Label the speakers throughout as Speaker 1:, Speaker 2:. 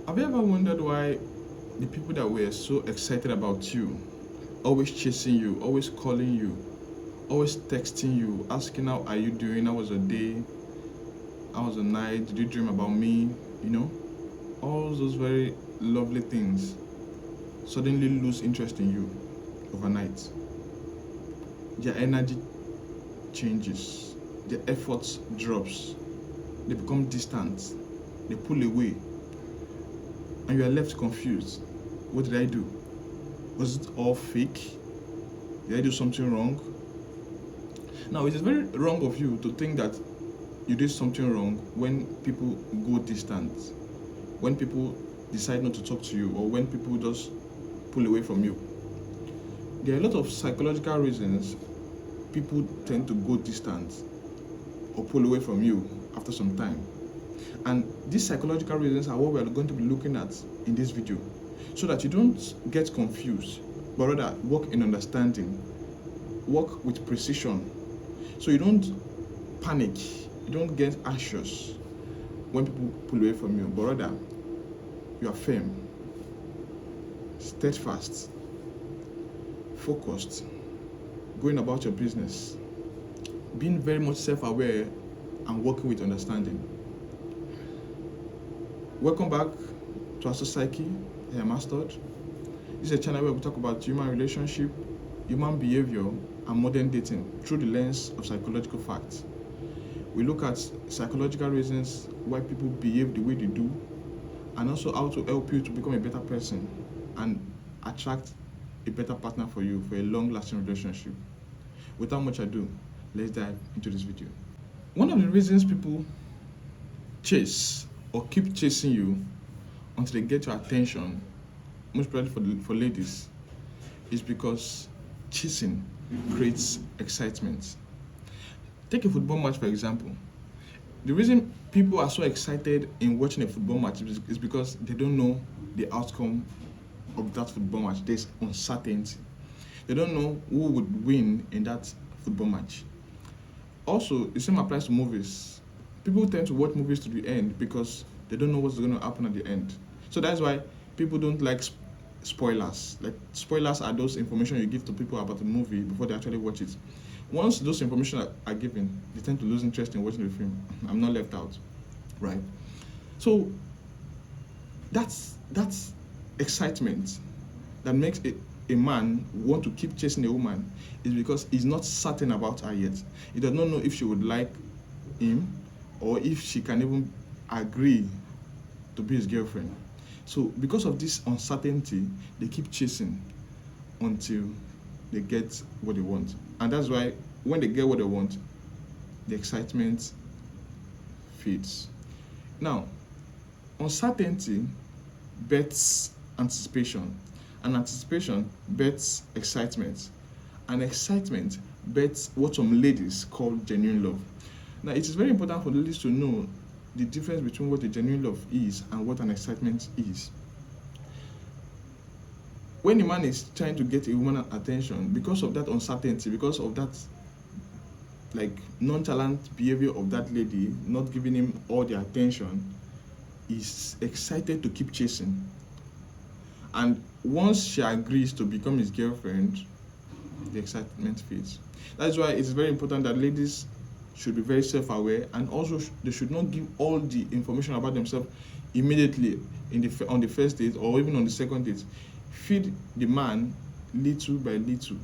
Speaker 1: Have you ever wondered why the people that were so excited about you, always chasing you, always calling you, always texting you, asking how are you doing, how was your day, how was the night, did you dream about me, you know, all those very lovely things suddenly lose interest in you overnight. Their energy changes, their efforts drops, they become distant, they pull away, and you are left confused. What did I do? Was it all fake? Did I do something wrong? Now, it is very wrong of you to think that you did something wrong when people go distant, when people decide not to talk to you, or when people just pull away from you. There are a lot of psychological reasons people tend to go distant or pull away from you after some time. And these psychological reasons are what we are going to be looking at in this video, so that you don't get confused, but rather work in understanding, work with precision, so you don't panic, you don't get anxious when people pull away from you, but rather you are firm, steadfast, focused, going about your business, being very much self-aware and working with understanding. Welcome back to Astro Psyche. I am Astod. This is a channel where we talk about human relationship, human behavior, and modern dating through the lens of psychological facts. We look at psychological reasons why people behave the way they do, and also how to help you to become a better person and attract a better partner for you for a long-lasting relationship. Without much ado, let's dive into this video. One of the reasons people chase or keep chasing you until they get your attention, most probably for ladies, is because chasing creates excitement. Take a football match, for example. The reason people are so excited in watching a football match is because they don't know the outcome of that football match. There's uncertainty. They don't know who would win in that football match. Also, the same applies to movies. People tend to watch movies to the end because they don't know what's going to happen at the end. So that's why people don't like spoilers. Like, spoilers are those information you give to people about the movie before they actually watch it. Once those information are given, they tend to lose interest in watching the film. I'm not left out, right? So that's excitement that makes a man want to keep chasing a woman, is because he's not certain about her yet. He does not know if she would like him or if she can even agree to be his girlfriend. So because of this uncertainty, they keep chasing until they get what they want. And that's why when they get what they want, the excitement fades. Now, uncertainty bets anticipation, and anticipation bets excitement, and excitement bets what some ladies call genuine love. Now, it is very important for ladies to know the difference between what a genuine love is and what an excitement is. When a man is trying to get a woman's attention, because of that uncertainty, because of that nonchalant behavior of that lady, not giving him all the attention, he's excited to keep chasing. And once she agrees to become his girlfriend, the excitement fades. That's why it's very important that ladies should be very self-aware, and also they should not give all the information about themselves immediately on the first date or even on the second date. Feed the man little by little.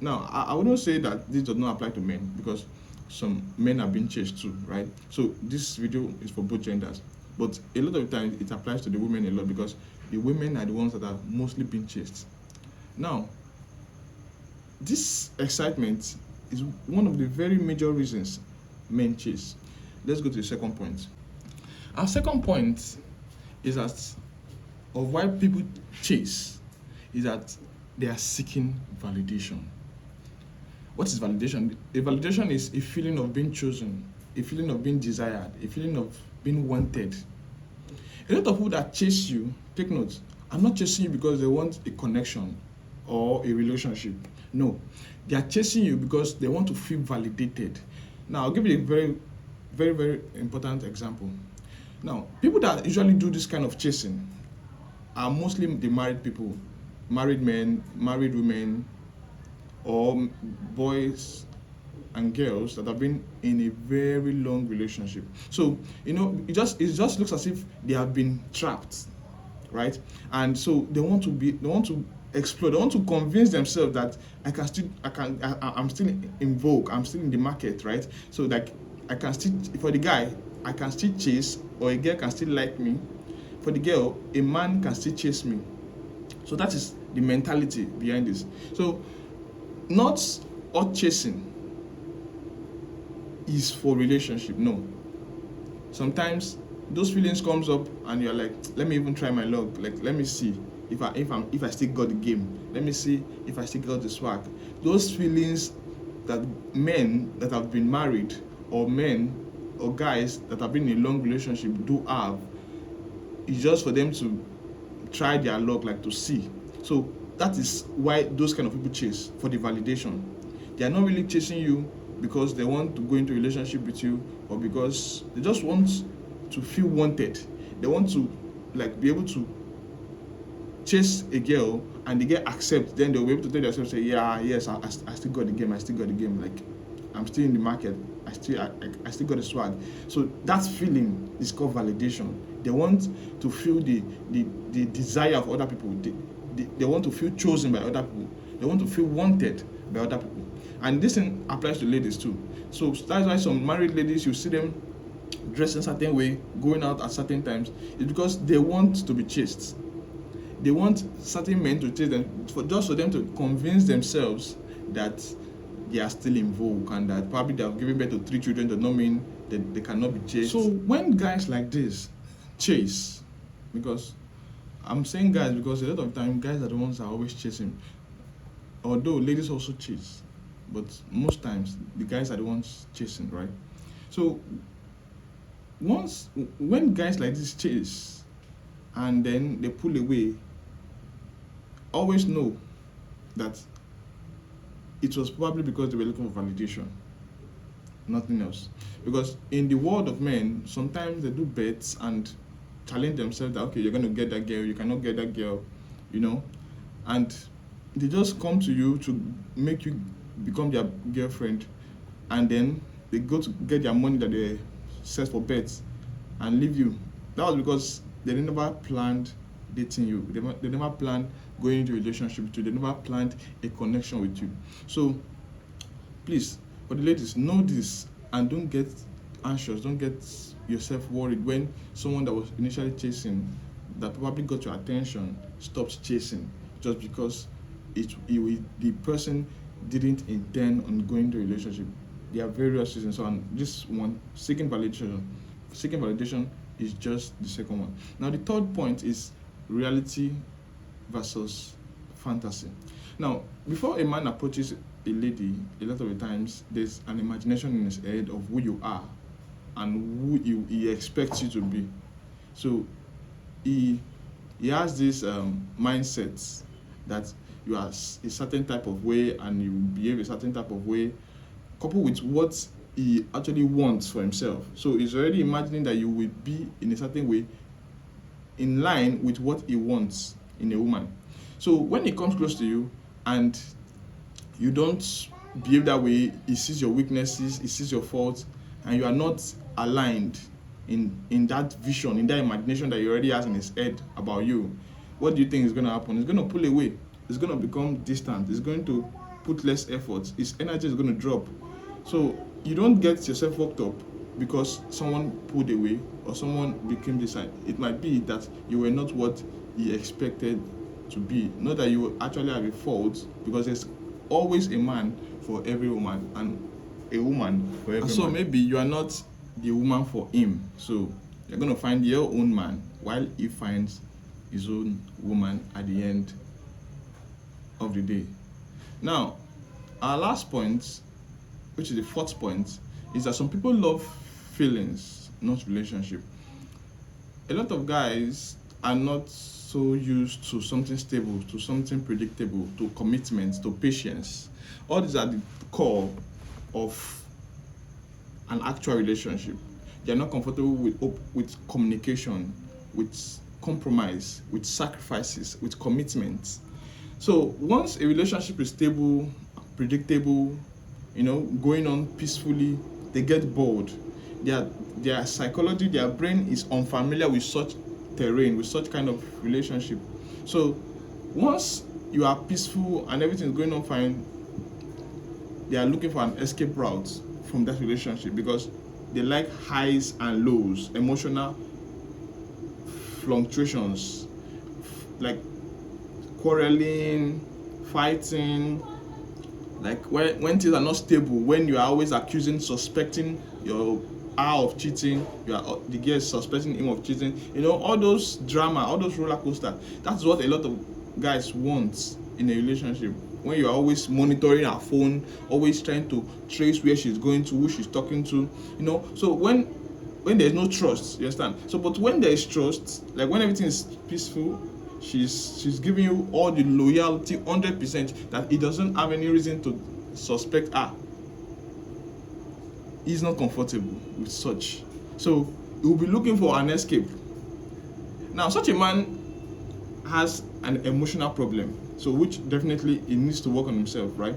Speaker 1: Now, I wouldn't say that this does not apply to men, because some men are being chased too, right? So this video is for both genders, but a lot of times it applies to the women a lot, because the women are the ones that are mostly being chased. Now, this excitement is one of the very major reasons men chase. Let's go to the second point. Our second point is that of why people chase is that they are seeking validation. What is validation? A validation is a feeling of being chosen, a feeling of being desired, a feeling of being wanted. A lot of people that chase you, take note, are not chasing you because they want a connection or a relationship. No, they are chasing you because they want to feel validated. Now, I'll give you a very, very, very important example. Now, people that usually do this kind of chasing are mostly the married people, married men, married women, or boys and girls that have been in a very long relationship. So it just looks as if they have been trapped, right? And so they want to explore, they want to convince themselves that I'm still in vogue, I'm still in the market, right? So like I can still, for the guy, I can still chase, or a girl can still like me. For the girl, a man can still chase me. So that is the mentality behind this. So not all chasing is for relationship. No. Sometimes those feelings comes up and you're like, let me even try my luck. Like, let me see if I still got the game. Let me see if I still got the swag. Those feelings that men that have been married, or men or guys that have been in a long relationship do have, is just for them to try their luck, like to see. So that is why those kind of people chase, for the validation. They are not really chasing you because they want to go into a relationship with you, or because they just want to feel wanted. They want to like be able to chase a girl and the girl accept, then they'll be able to tell themselves, say, yeah, yes, I still got the game, I still got the game, like I'm still in the market, I still got the swag. So that feeling is called validation. They want to feel the desire of other people. They want to feel chosen by other people. They want to feel wanted by other people. And this thing applies to ladies too. So that's why some married ladies, you see them dressing a certain way, going out at certain times. It's because they want to be chased. They want certain men to chase them, just for them to convince themselves that they are still in vogue, and that probably they have given birth to 3 children does not mean that they cannot be chased. So when guys like this chase, because I'm saying guys because a lot of time guys are the ones that are always chasing, although ladies also chase, but most times the guys are the ones chasing, right? So when guys like this chase and then they pull away, always know that it was probably because they were looking for validation, nothing else. Because in the world of men, sometimes they do bets and challenge themselves that, okay, you're going to get that girl, you cannot get that girl, and they just come to you to make you become their girlfriend, and then they go to get their money that they set for bets and leave you. That was because they never planned dating you. They never planned going into a relationship with you. They never planned a connection with you. So please, for the ladies, know this and don't get anxious. Don't get yourself worried when someone that was initially chasing, that probably got your attention, stops chasing just because the person didn't intend on going into a relationship. There are various reasons. So, and this one, seeking validation is just the second one. Now the third point is reality versus fantasy. Now, before a man approaches a lady, a lot of the times there's an imagination in his head of who you are and who he expects you to be. So he has this mindset that you are a certain type of way and you behave a certain type of way, coupled with what he actually wants for himself. So he's already imagining that you will be in a certain way in line with what he wants in a woman. So when he comes close to you and you don't behave that way, he sees your weaknesses, he sees your faults, and you are not aligned in that vision, in that imagination that he already has in his head about you, what do you think is going to happen? He's going to pull away. It's going to become distant. It's going to put less effort. His energy is going to drop. So you don't get yourself worked up because someone pulled away or someone became distant. It might be that you were not what he expected to be. Not that you actually have a fault, because there's always a man for every woman and a woman for every man. So maybe you are not the woman for him. So you're going to find your own man while he finds his own woman at the end of the day. Now, our last point, which is the fourth point, is that some people love feelings, not relationship. A lot of guys are not so used to something stable, to something predictable, to commitment, to patience. All these are the core of an actual relationship. They are not comfortable with communication, with compromise, with sacrifices, with commitment. So once a relationship is stable, predictable, going on peacefully, they get bored. Their psychology, their brain is unfamiliar with such terrain, with such kind of relationship. So once you are peaceful and everything is going on fine, they are looking for an escape route from that relationship because they like highs and lows, emotional fluctuations, like quarreling, fighting, like when things are not stable, when you are always accusing, suspecting your of cheating, the girl is suspecting him of cheating, all those drama, all those roller coaster. That's what a lot of guys want in a relationship. When you're always monitoring her phone, always trying to trace where she's going to, who she's talking to, so when there's no trust, you understand? So but when there is trust, like when everything is peaceful, she's giving you all the loyalty 100%, that he doesn't have any reason to suspect her. He's not comfortable with such, so he will be looking for an escape. Now such a man has an emotional problem, so which definitely he needs to work on himself, right?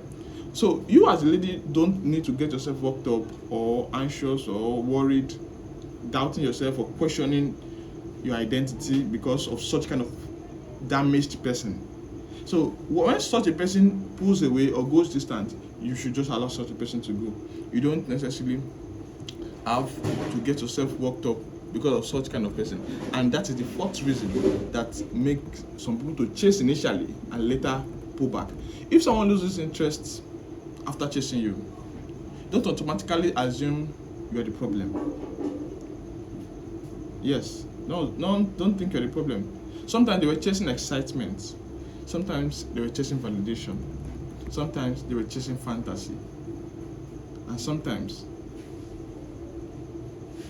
Speaker 1: So you as a lady don't need to get yourself worked up or anxious or worried, doubting yourself or questioning your identity because of such kind of damaged person. So when such a person pulls away or goes distant, you should just allow such a person to go. You don't necessarily have to get yourself worked up because of such kind of person. And that is the fourth reason that makes some people to chase initially and later pull back. If someone loses interest after chasing you, don't automatically assume you are the problem. Yes, no, don't think you're the problem. Sometimes they were chasing excitement. Sometimes they were chasing validation. Sometimes they were chasing fantasy. And sometimes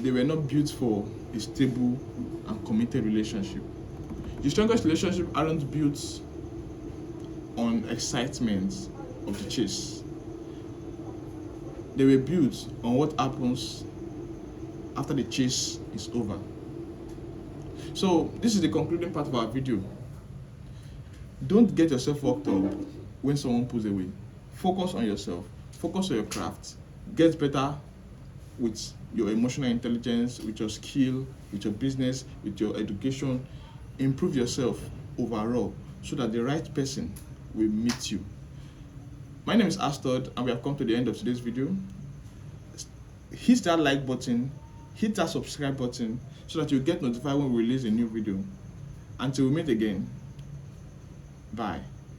Speaker 1: they were not built for a stable and committed relationship. The strongest relationships aren't built on excitement of the chase. They were built on what happens after the chase is over. So this is the concluding part of our video. Don't get yourself worked up when someone pulls away. Focus on yourself. Focus on your craft. Get better with your emotional intelligence, with your skill, with your business, with your education. Improve yourself overall so that the right person will meet you. My name is Astod, and we have come to the end of today's video. Hit that like button, hit that subscribe button so that you get notified when we release a new video. Until we meet again, bye.